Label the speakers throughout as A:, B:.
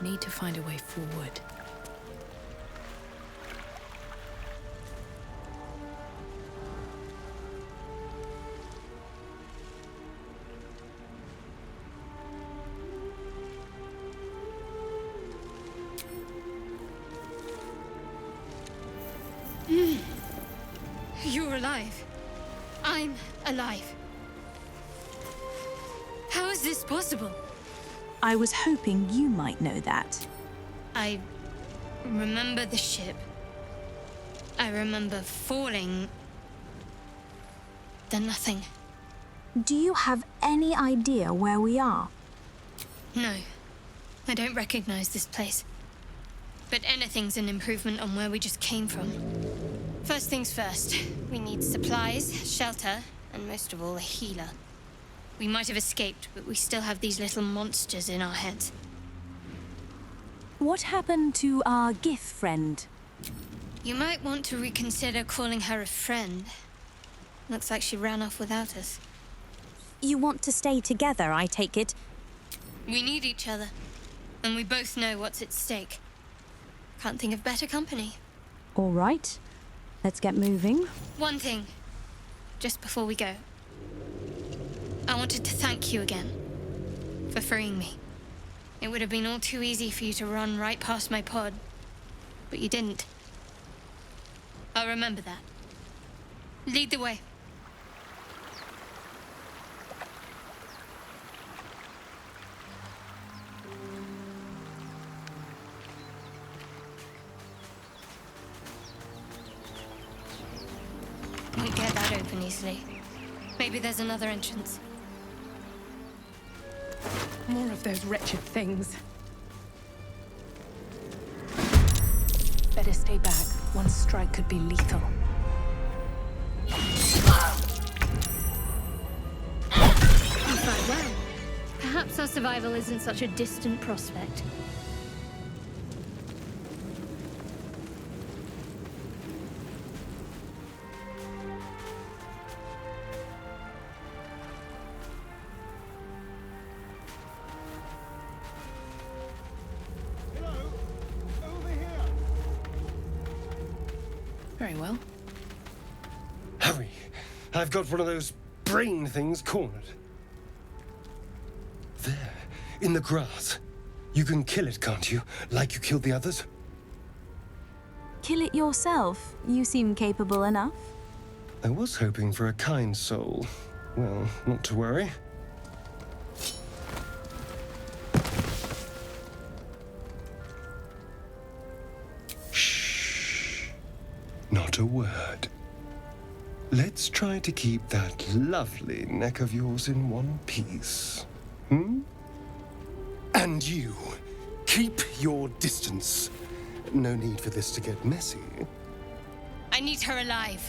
A: need to find a way forward.
B: You're alive. I'm alive. How is this possible?
C: I was hoping you might know that.
B: I remember the ship. I remember falling. Then nothing.
C: Do you have any idea where we are?
B: No, I don't recognize this place. But anything's an improvement on where we just came from. First things first, we need supplies, shelter, and most of all, a healer. We might have escaped, but we still have these little monsters in our heads.
C: What happened to our Gith friend?
B: You might want to reconsider calling her a friend. Looks like she ran off without us.
C: You want to stay together, I take it?
B: We need each other, and we both know what's at stake. Can't think of better company.
C: All right. Let's get moving.
B: One thing, just before we go. I wanted to thank you again for freeing me. It would have been all too easy for you to run right past my pod, but you didn't. I'll remember that. Lead the way. Won't get that open easily. Maybe there's another entrance.
A: More of those wretched things. Better stay back. One strike could be lethal.
B: You fight well. Perhaps our survival isn't such a distant prospect.
A: Very well.
D: Hurry! I've got one of those brain things cornered. There, in the grass. You can kill it, can't you? Like you killed the others?
C: Kill it yourself. You seem capable enough.
D: I was hoping for a kind soul. Well, not to worry. Shh. Not a word. Let's try to keep that lovely neck of yours in one piece. Hmm? And you, keep your distance. No need for this to get messy.
B: I need her alive.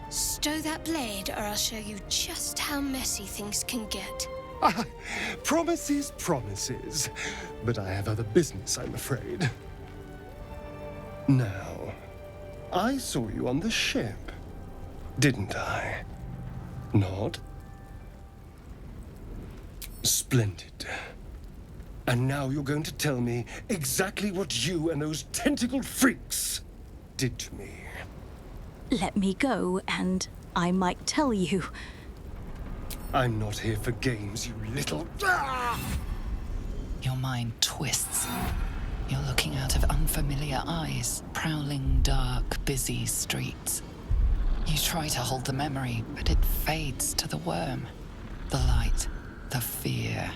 B: Stow that blade, or I'll show you just how messy things can get.
D: Promises, promises. But I have other business, I'm afraid. Now, I saw you on the ship, didn't I? Nod? Splendid. And now you're going to tell me exactly what you and those tentacled freaks did to me.
C: Let me go, and I might tell you.
D: I'm not here for games, you little...
E: Your mind twists. You're looking out of unfamiliar eyes, prowling dark, busy streets. You try to hold the memory, but it fades to the worm. The light, the fear.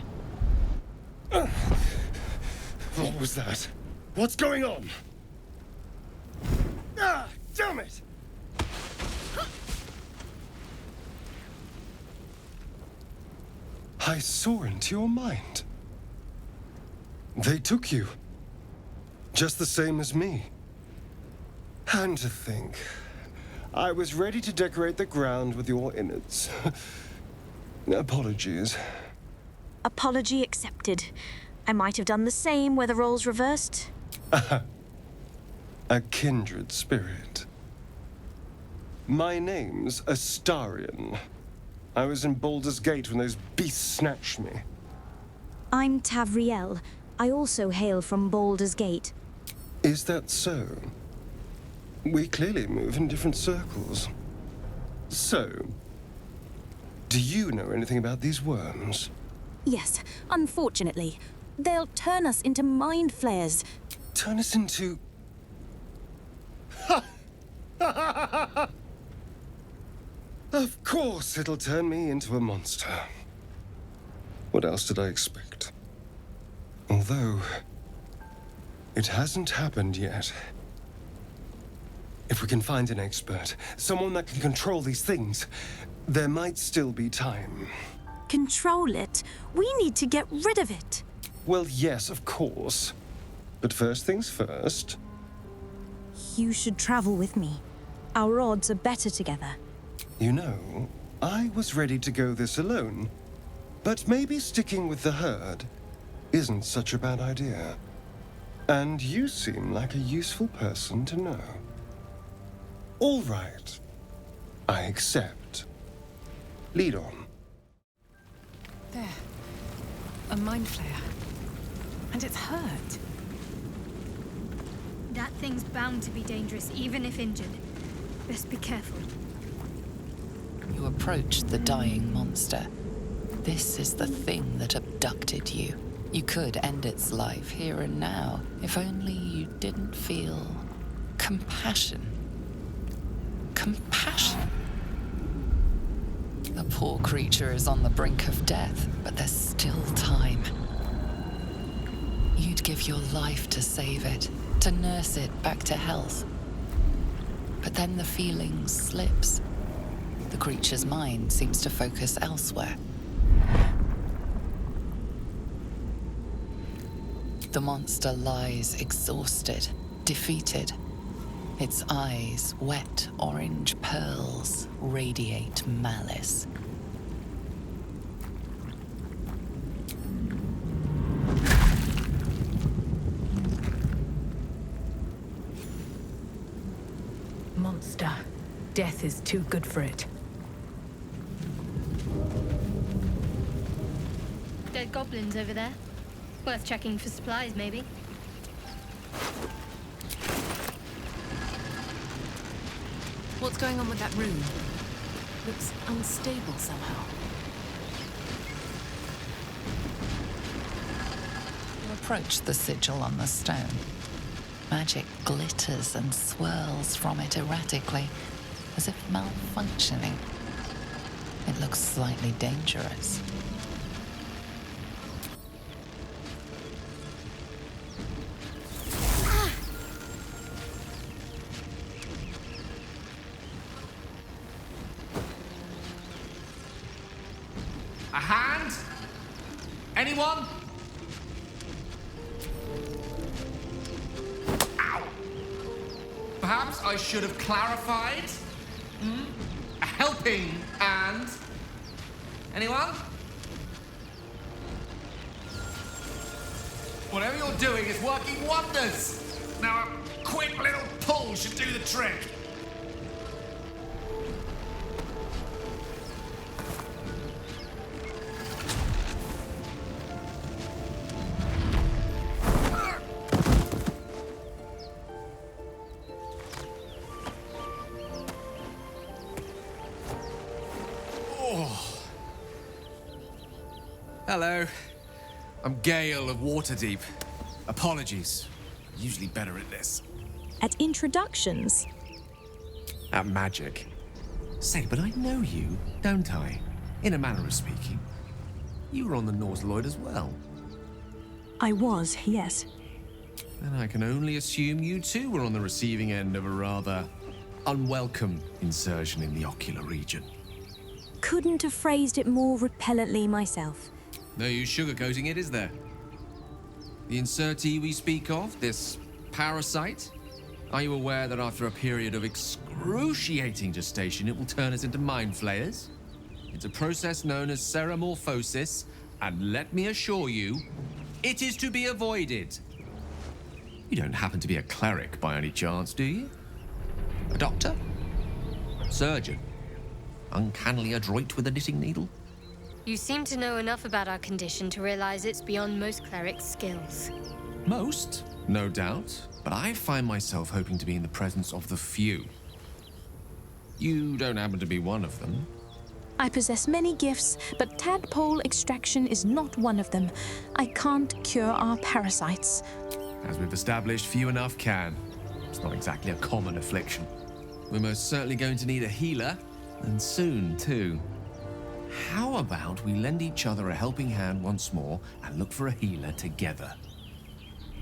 D: What was that? What's going on? Damn it! I saw into your mind. They took you. Just the same as me. And to think, I was ready to decorate the ground with your innards. Apologies.
C: Apology accepted. I might have done the same were the roles reversed.
D: A kindred spirit. My name's Astarion. I was in Baldur's Gate when those beasts snatched me.
C: I'm Tavriel. I also hail from Baldur's Gate.
D: Is that so? We clearly move in different circles. So, do you know anything about these worms?
C: Yes, unfortunately. They'll turn us into mind flayers.
D: Turn us into... Of course it'll turn me into a monster. What else did I expect? Although, it hasn't happened yet. If we can find an expert, someone that can control these things, there might still be time.
C: Control it. We need to get rid of it.
D: Well, yes, of course. But first things first.
C: You should travel with me. Our odds are better together.
D: You know, I was ready to go this alone. But maybe sticking with the herd isn't such a bad idea. And you seem like a useful person to know. All right. I accept. Lead on.
A: There. A mind flayer. And it's hurt.
B: That thing's bound to be dangerous, even if injured. Best be careful.
E: You approach the dying monster. This is the thing that abducted you. You could end its life here and now, if only you didn't feel compassion. Compassion. The poor creature is on the brink of death, but there's still time. You'd give your life to save it, to nurse it back to health. But then the feeling slips. The creature's mind seems to focus elsewhere. The monster lies exhausted, defeated. Its eyes, wet orange pearls, radiate malice.
A: Monster. Death is too good for it.
B: Dead goblins over there. Worth checking for supplies, maybe.
A: What's going on with that room? Looks unstable somehow.
E: You approach the sigil on the stone. Magic glitters and swirls from it erratically, as if malfunctioning. It looks slightly dangerous.
F: A hand? Anyone? Ow! Perhaps I should have clarified? A helping hand? Anyone? Whatever you're doing is working wonders. Now a quick little pull should do the trick. Hello. I'm Gale of Waterdeep. Apologies. I'm usually better at this.
C: At introductions,
F: At magic. Say, but I know you, don't I? In a manner of speaking. You were on the Nautiloid as well.
C: I was, yes.
F: And I can only assume you too were on the receiving end of a rather unwelcome insertion in the ocular region.
C: Couldn't have phrased it more repellently myself.
F: No use sugarcoating it, is there? The insertee we speak of, this parasite, are you aware that after a period of excruciating gestation, it will turn us into mind flayers? It's a process known as ceramorphosis, and let me assure you, it is to be avoided. You don't happen to be a cleric by any chance, do you? A doctor? Surgeon? Uncannily adroit with a knitting needle?
B: You seem to know enough about our condition to realize it's beyond most clerics' skills.
F: Most, no doubt, but I find myself hoping to be in the presence of the few. You don't happen to be one of them.
G: I possess many gifts, but tadpole extraction is not one of them. I can't cure our parasites.
F: As we've established, few enough can. It's not exactly a common affliction. We're most certainly going to need a healer, and soon, too. How about we lend each other a helping hand once more and look for a healer together?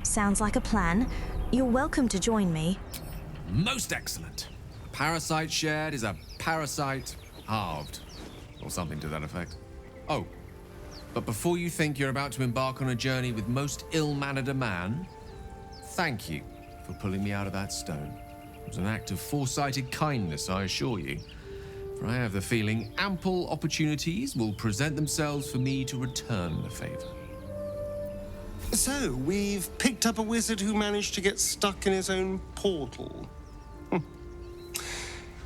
C: Sounds like a plan. You're welcome to join me.
F: Most excellent. A parasite shared is a parasite halved. Or something to that effect. Oh, but before you think you're about to embark on a journey with most ill-mannered a man, thank you for pulling me out of that stone. It was an act of foresighted kindness, I assure you. For I have the feeling ample opportunities will present themselves for me to return the favor.
D: So, we've picked up a wizard who managed to get stuck in his own portal.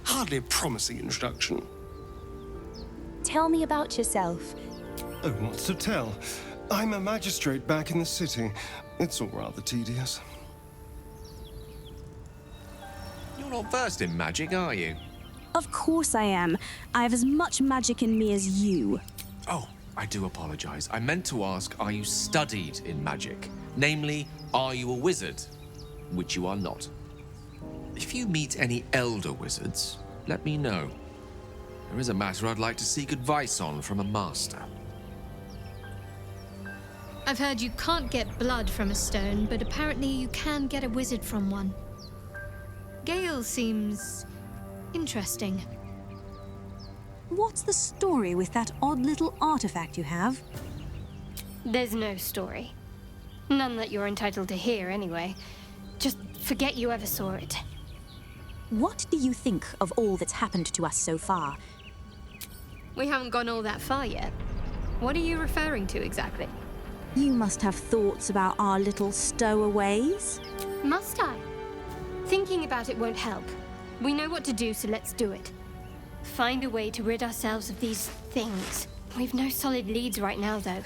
D: Hardly a promising introduction.
G: Tell me about yourself.
D: Oh, what's to tell? I'm a magistrate back in the city. It's all rather tedious.
F: You're not versed in magic, are you?
G: Of course I am. I have as much magic in me as you.
F: Oh, I do apologize. I meant to ask, are you studied in magic? Namely, are you a wizard? Which you are not. If you meet any elder wizards, let me know. There is a matter I'd like to seek advice on from a master.
B: I've heard you can't get blood from a stone, but apparently you can get a wizard from one. Gale seems interesting.
G: What's the story with that odd little artifact you have?
B: There's no story. None that you're entitled to hear, anyway. Just forget you ever saw it.
G: What do you think of all that's happened to us so far?
B: We haven't gone all that far yet. What are you referring to exactly?
G: You must have thoughts about our little stowaways.
B: Must I? Thinking about it won't help. We know what to do, so let's do it. Find a way to rid ourselves of these things. We've no solid leads right now, though.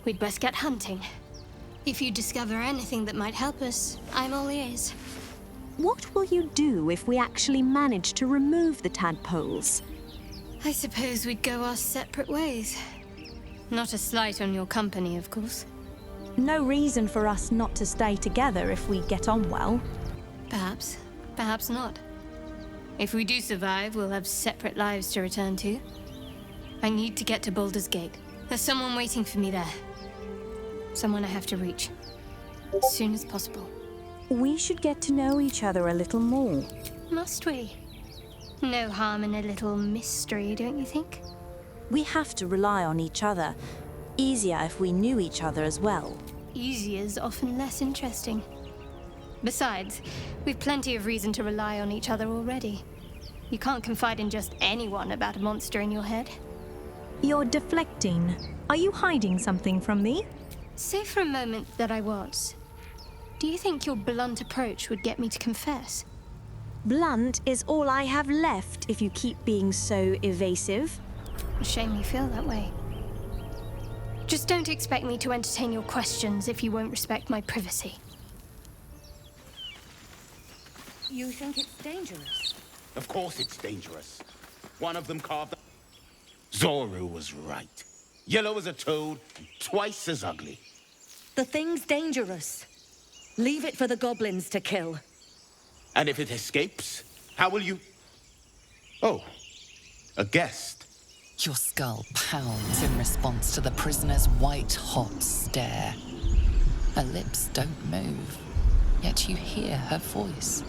B: We'd best get hunting. If you discover anything that might help us, I'm all ears.
C: What will you do if we actually manage to remove the tadpoles?
B: I suppose we'd go our separate ways. Not a slight on your company, of course.
C: No reason for us not to stay together if we get on well.
B: Perhaps. Perhaps not. If we do survive, we'll have separate lives to return to. I need to get to Baldur's Gate. There's someone waiting for me there. Someone I have to reach. As soon as possible.
C: We should get to know each other a little more.
B: Must we? No harm in a little mystery, don't you think?
C: We have to rely on each other. Easier if we knew each other as well.
B: Easy is often less interesting. Besides, we've plenty of reason to rely on each other already. You can't confide in just anyone about a monster in your head.
C: You're deflecting. Are you hiding something from me?
B: Say for a moment that I was. Do you think your blunt approach would get me to confess?
C: Blunt is all I have left if you keep being so evasive.
B: A shame you feel that way. Just don't expect me to entertain your questions if you won't respect my privacy.
H: You think it's dangerous? Of course it's dangerous. One of them carved... Zoru was right. Yellow as a toad, and twice as ugly.
I: The thing's dangerous. Leave it for the goblins to kill.
H: And if it escapes, how will you... Oh, a guest.
E: Your skull pounds in response to the prisoner's white-hot stare. Her lips don't move, yet you hear her voice.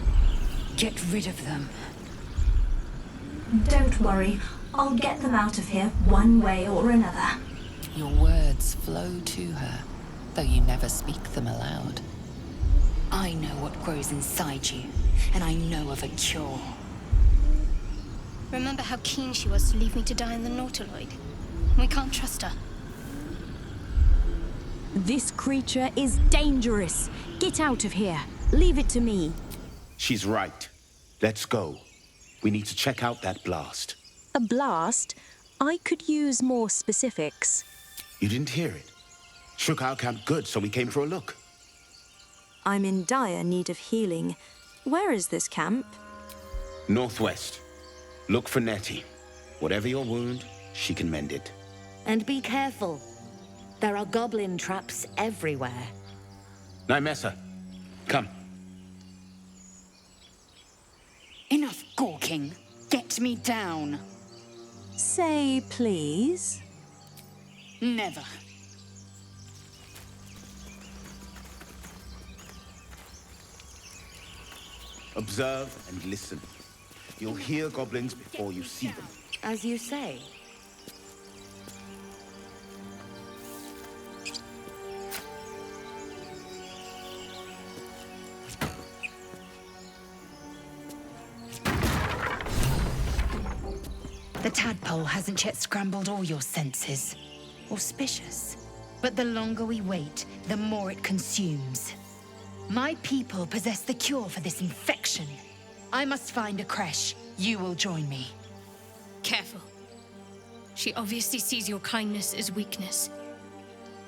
I: Get rid of them.
C: Don't worry. I'll get them out of here one way or another.
E: Your words flow to her, though you never speak them aloud.
I: I know what grows inside you, and I know of a cure.
B: Remember how keen she was to leave me to die in the Nautiloid? We can't trust her.
C: This creature is dangerous. Get out of here. Leave it to me.
H: She's right. Let's go. We need to check out that blast.
C: A blast? I could use more specifics.
H: You didn't hear it. Shook our camp good, so we came for a look.
C: I'm in dire need of healing. Where is this camp?
H: Northwest. Look for Nettie. Whatever your wound, she can mend it.
I: And be careful. There are goblin traps everywhere.
H: Nymessa, come.
I: Enough gawking. Get me down.
C: Say please.
I: Never.
H: Observe and listen. You'll hear goblins before you see them.
I: As you say. The tadpole hasn't yet scrambled all your senses. Auspicious. But the longer we wait, the more it consumes. My people possess the cure for this infection. I must find a creche. You will join me.
B: Careful. She obviously sees your kindness as weakness.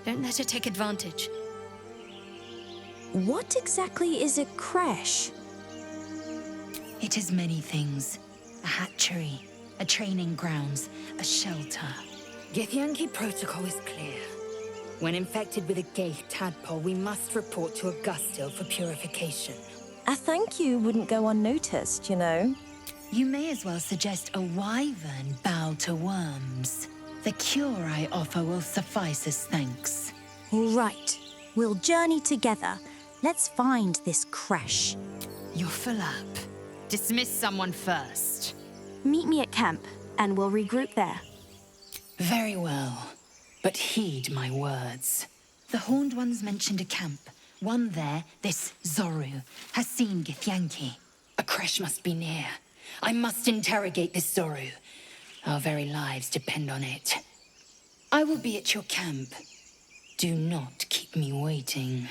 B: Don't let her take advantage.
C: What exactly is a creche?
I: It is many things. A hatchery, a training grounds, a shelter.
J: Githyanki protocol is clear. When infected with a gay tadpole, we must report to Augustil for purification.
C: A thank you wouldn't go unnoticed, you know.
I: You may as well suggest a wyvern bow to worms. The cure I offer will suffice as thanks.
C: All right, we'll journey together. Let's find this creche.
I: You're full up. Dismiss someone first.
C: Meet me at camp, and we'll regroup there.
I: Very well. But heed my words. The Horned Ones mentioned a camp. One there, this Zoru, has seen Githyanki.
J: A creche must be near. I must interrogate this Zoru. Our very lives depend on it. I will be at your camp. Do not keep me waiting.